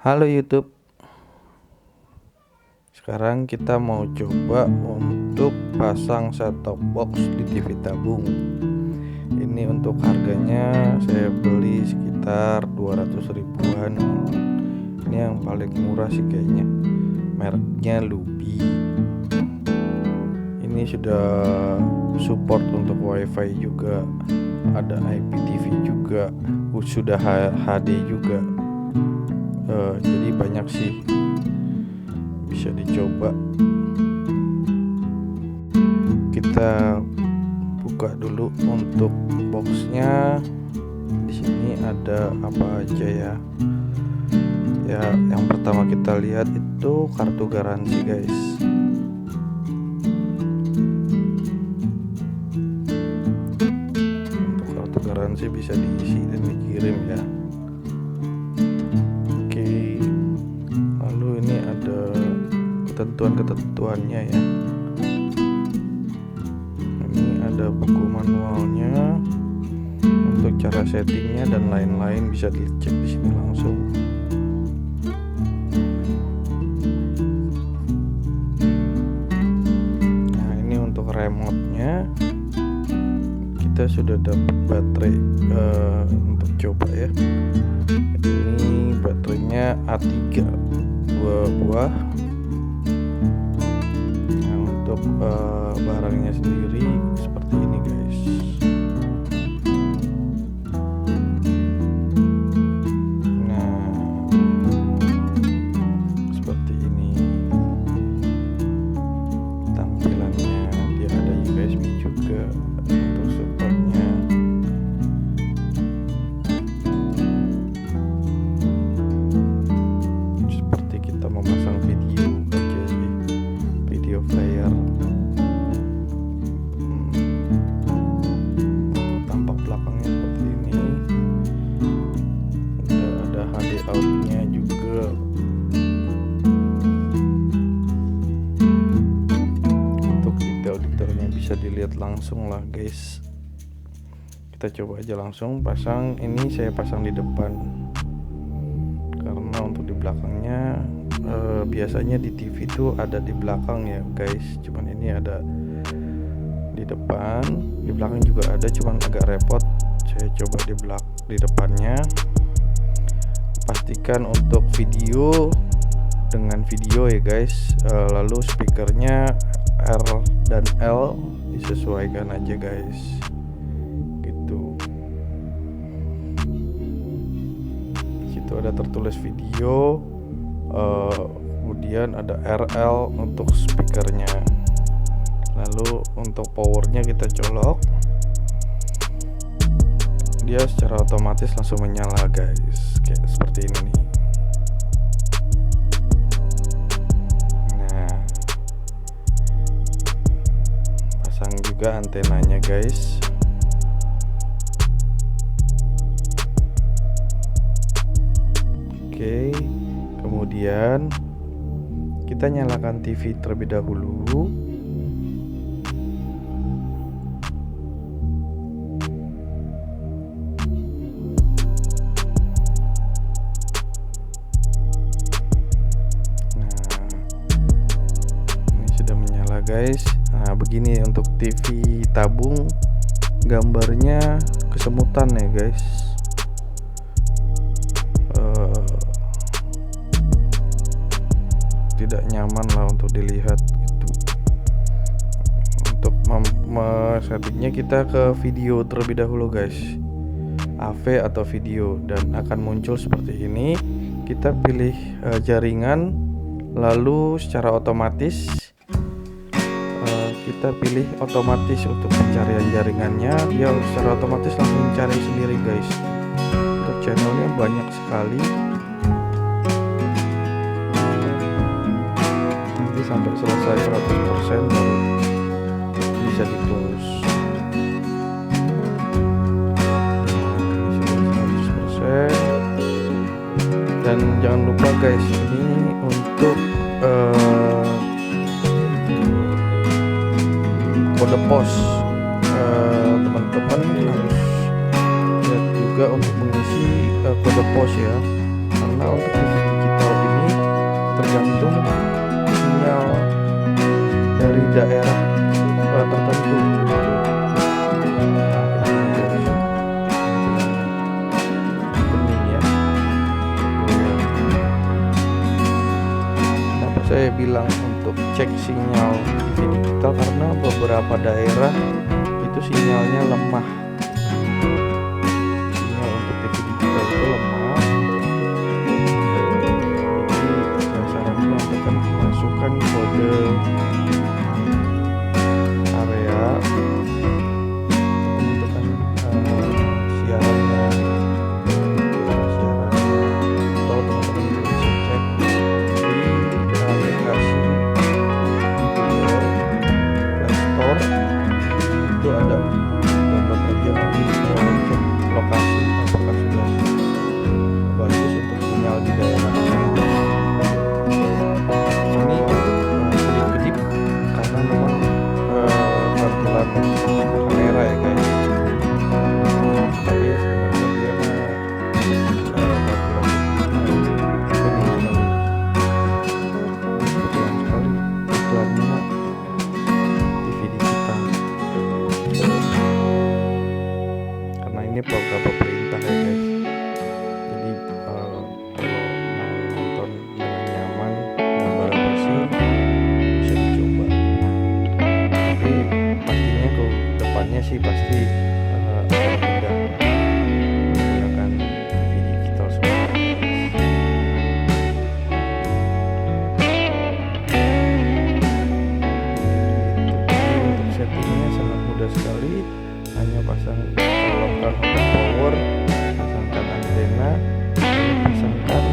Halo YouTube, sekarang kita mau coba untuk pasang set-top box di TV tabung. Ini untuk harganya saya beli sekitar 200 ribuan. Ini yang paling murah sih kayaknya, mereknya Lubi. Ini sudah support untuk WiFi juga, ada IPTV juga, sudah HD juga. Jadi banyak sih, bisa dicoba. Kita buka dulu untuk boxnya. Di sini ada apa aja ya? Ya, yang pertama kita lihat itu kartu garansi, guys. Untuk kartu garansi bisa diisi dan dikirim ya. Ketentuannya ya. Ini ada buku manualnya untuk cara settingnya dan lain-lain, bisa dicek di sini langsung. Nah, ini untuk remote-nya. Kita sudah dapat baterai untuk coba ya. Ini baterainya A3 2 buah. Barangnya sendiri seperti ini, guys. Nah, seperti ini tampilannya. Dia ada USB juga untuk supportnya. Seperti kita memasang video player. Tampak belakangnya seperti ini. Udah ada HD out-nya juga. Untuk detail-detailnya bisa dilihat langsung lah, guys. Kita coba aja langsung pasang. Ini saya pasang di depan karena untuk di belakangnya biasanya di TV itu ada di belakang ya, guys. Cuman ini ada di depan. Di belakang juga ada, cuman agak repot. Saya coba di depannya. Pastikan untuk video dengan video ya, guys. Lalu speakernya R dan L disesuaikan aja, guys. Gitu. Di situ ada tertulis video. Kemudian ada RL untuk speakernya. Lalu untuk powernya kita colok, dia secara otomatis langsung menyala, guys. Kayak seperti ini nih. Nah, pasang juga antenanya, guys. Oke. Kemudian kita nyalakan TV terlebih dahulu. Nah, ini sudah menyala, guys. Nah, begini untuk TV tabung, gambarnya kesemutan ya, guys. Tidak nyaman lah untuk dilihat gitu. Untuk settingnya kita ke video terlebih dahulu, guys. AV atau video, dan akan muncul seperti ini. Kita pilih jaringan, lalu secara otomatis kita pilih otomatis untuk pencarian jaringannya. Dia secara otomatis langsung mencari sendiri, guys. Untuk channelnya banyak sekali. Sampai selesai 100% baru bisa ditulis. Sudah 100%. Dan jangan lupa, guys, ini untuk kode pos. Teman-teman harus lihat juga untuk mengisi kode pos ya, karena untuk TV digital bilang untuk cek sinyal TV digital karena beberapa daerah itu sinyalnya lemah. Sinyal untuk TV digital itu lemah. Jadi saya sarankan untuk kan masukkan kode area pembentukan siarannya, atau teman-teman bisa cek di aplikasi Google Play Store. Itu ada download aja, nanti cek lokasi apakah sudah bagus untuk sinyal di daerah. Ini kedip-kedip karena memang tampilan kamera ya guys, tapi sebenarnya dia tampilan sekali iklannya TV digital karena ini program pemerintah ya guys. Jadi kalau mau nonton dengan nyaman dan barang bersih bisa dicoba, tapi pastinya ke depannya sih pasti akan pindah menggunakan TV digital semua guys. Untuk settingnya sangat mudah sekali, hanya colokkan hot power, pasangkan antena, lalu pasangkan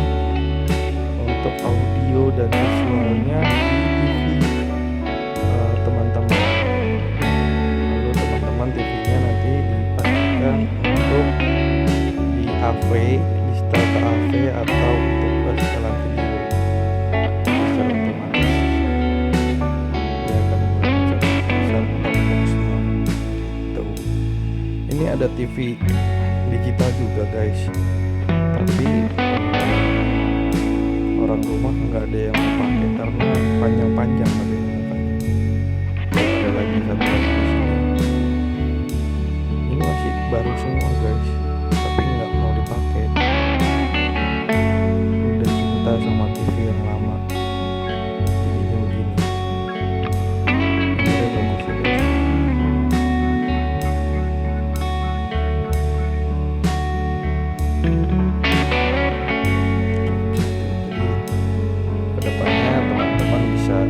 untuk audio dan visualnya di TV teman-teman. Lalu teman-teman TV-nya nanti dipastikan untuk di AV, di setel ke AV atau untuk setelan video secara otomatis. Dia akan menggunakan set-top box-nya. Tuh. Ini ada TV digital juga guys, tapi orang rumah nggak ada yang mau pakai karena panjang-panjang katanya mukanya. Ada lagi satu lagi di sini. Ini masih baru semua guys, tapi nggak mau dipakai. Udah cinta sama TV yang lama, jadinya begini. Ini udah bagus ya guys. Jadi kedepannya teman-teman bisa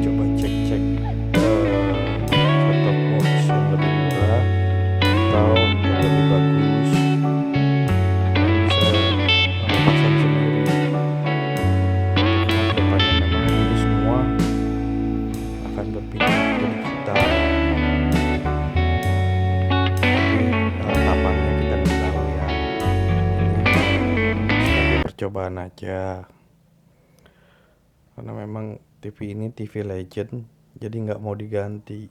coba cek-cek set-top box yang lebih murah atau yang lebih bagus, dan bisa pasang sendiri. Kedepannya memang ini semua akan berpindah ke digital, tapi kapannya kita nggak tahu ya. Ini sebagai percobaan aja, karena memang TV ini TV legend, jadi nggak mau diganti.